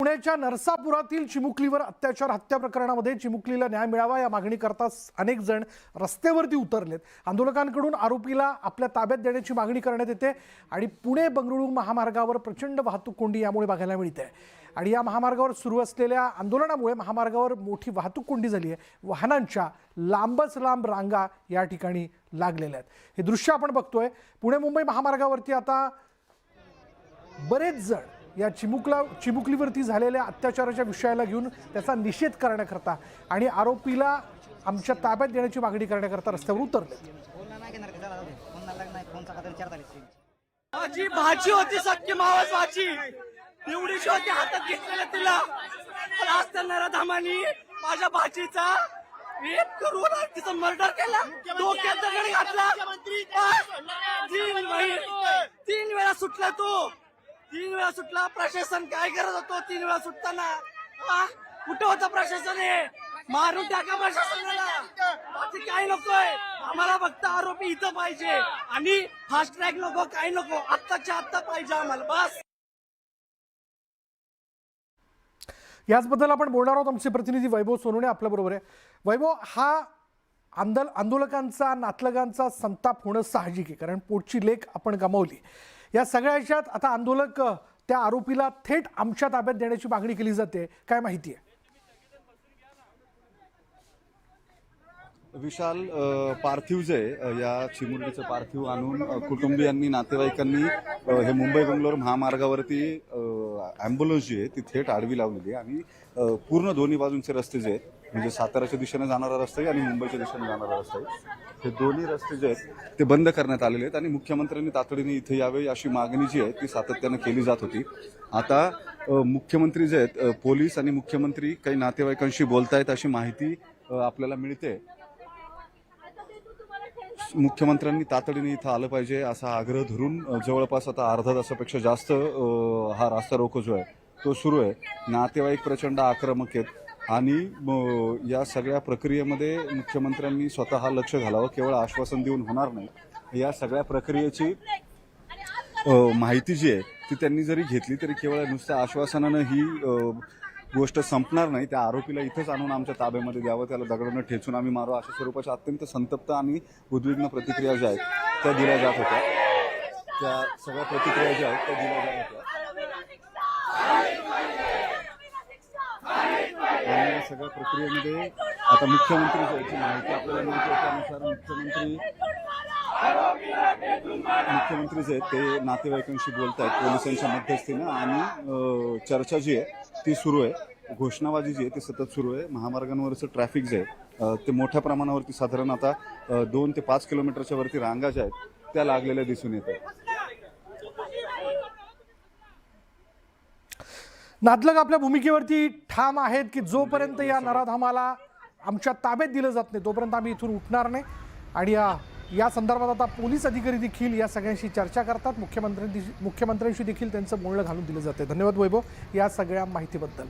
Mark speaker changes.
Speaker 1: पुण्याच्या नरसापुरातील चिमुकलीवर अत्याचार हत्या प्रकरणामध्ये चिमुकलीला न्याय मिळावा या मागणीकरता अनेक जण रस्त्यावरती उतरलेत। आंदोलकांकडून आरोपीला आपल्या ताब्यात देण्याची मागणी करण्यात येते आणि पुणे बंगळुरू महामार्गावर प्रचंड वाहतूक कोंडी यामुळे बघायला मिळते आणि या महामार्गावर सुरू असलेल्या आंदोलनामुळे महामार्गावर मोठी वाहतूक कोंडी झाली आहे। वाहनांच्या लांबच लांब रांगा या ठिकाणी लागलेल्या आहेत। हे दृश्य आपण बघतोय। पुणे मुंबई महामार्गावरती आता बरेच जण या चिमुकलीवरती झालेल्या अत्याचाराच्या विषयाला घेऊन त्याचा निषेध करण्याकरता आणि आरोपीला आमच्या ताब्यात देण्याची मागणी करण्याकरता रस्त्यावर उतरले।
Speaker 2: माझी भाची होती, सख्खी मावस भाची, एवढीशी होती, हातात घेतलेलं तिला। पण आज त्या नराधामानी माझ्या भाचीचा रेप करून तिचं मर्डर केला, डोक्यात दगड घातला। 3 वेळा सुटला तो, 3 वेळा सुटला। प्रशासन काय करत होतो 3 वेळा सुटताना? कुठं होतं प्रशासन? हे मारून टाका प्रशासनाला, बाकी काय नकोय आम्हाला, फक्त आरोपी इथं पाहिजे आणि फास्ट ट्रॅक नको, काय नको, आत्ताच्या आत्ता पाहिजे आम्हाला बस।
Speaker 1: याचबद्दल आपण बोलणार आहोत। आमचे प्रतिनिधी वैभव सोनवणे आपल्या बरोबर आहे। वैभव, हा आंदोलकांचा नातलगांचा संताप होणं साहजिक आहे, कारण पोटची लेक आपण गमावली। या सगळ्या ह्याच्यात आता आंदोलक त्या आरोपीला थेट आमच्या ताब्यात देण्याची मागणी केली जाते, काय माहिती आहे?
Speaker 3: विशाल, पार्थिव जे या चिमुरडीचं पार्थिव आणून कुटुंबियांनी, नातेवाईकांनी हे मुंबई बंगलोर महामार्गावरती ॲम्ब्युलन्स जी आहे ती थेट आडवी लावलेली आहे आणि पूर्ण दोन्ही बाजूंचे रस्ते जे आहेत, म्हणजे साताऱ्याच्या दिशेने जाणारा रस्ता आहे आणि मुंबईच्या दिशेने जाणारा रस्ता आहे, हे दोन्ही रस्ते जे आहेत ते बंद करण्यात आलेले आहेत आणि मुख्यमंत्र्यांनी तातडीने इथे यावे अशी मागणी जी आहे ती सातत्यानं केली जात होती। आता मुख्यमंत्री जे आहेत, पोलीस आणि मुख्यमंत्री काही नातेवाईकांशी बोलतायत अशी माहिती आपल्याला मिळते। मुख्यमंत्र्यांनी तातडीने इथं आलं पाहिजे असा आग्रह धरून जवळपास आता अर्धा तासापेक्षा जास्त हा रास्ता रोको जो आहे तो सुरू आहे। नातेवाईक प्रचंड आक्रमक आहेत आणि या सगळ्या प्रक्रियेमध्ये मुख्यमंत्र्यांनी स्वतः लक्ष घालावं। केवळ आश्वासन देऊन होणार नाही, या सगळ्या प्रक्रियेची माहिती जी आहे ती त्यांनी जरी घेतली तरी केवळ नुसत्या आश्वासनानं ही गोष्ट संपणार नाही। त्या आरोपीला इथंच आणून आमच्या ताब्यामध्ये द्यावं, त्याला दगडानं ठेचून आम्ही मारू, अशा स्वरूपाच्या अत्यंत संतप्त आणि उद्विग्न प्रतिक्रिया ज्या आहेत त्या दिल्या जात होत्या। त्या सगळ्या प्रतिक्रिया ज्या आहेत त्या दिल्या जात होत्या आणि या सगळ्या प्रक्रियेमध्ये आता मुख्यमंत्री ज्याची माहिती आपल्याला मिळते त्यानुसार मुख्यमंत्री जे आहेत ते नातेवाईकांशी बोलत आहेत पोलिसांच्या मध्यस्थीनं आणि चर्चा जी आहे ती सुरू आहे। घोषणाबाजी जी आहे ती सतत सुरू आहे। महामार्गांवरचं ट्रॅफिक जे आहे ते मोठ्या प्रमाणावरती साधारण आता 2 ते 5 किलोमीटरच्या वरती रांगा ज्या आहेत त्या लागलेल्या दिसून येत आहेत।
Speaker 1: नातलग आपल्या भूमिकेवरती ठाम आहेत की जोपर्यंत या नराधामाला आमच्या ताब्यात दिलं जात नाही तोपर्यंत आम्ही इथून उठणार नाही आणि या संदर्भात आता पोलीस अधिकारी देखील या सगळ्यांशी चर्चा करतात। मुख्यमंत्र्यांशी देखील त्यांचं बोलणं घालून दिलं जाते। धन्यवाद वैभव या सगळ्या माहितीबद्दल।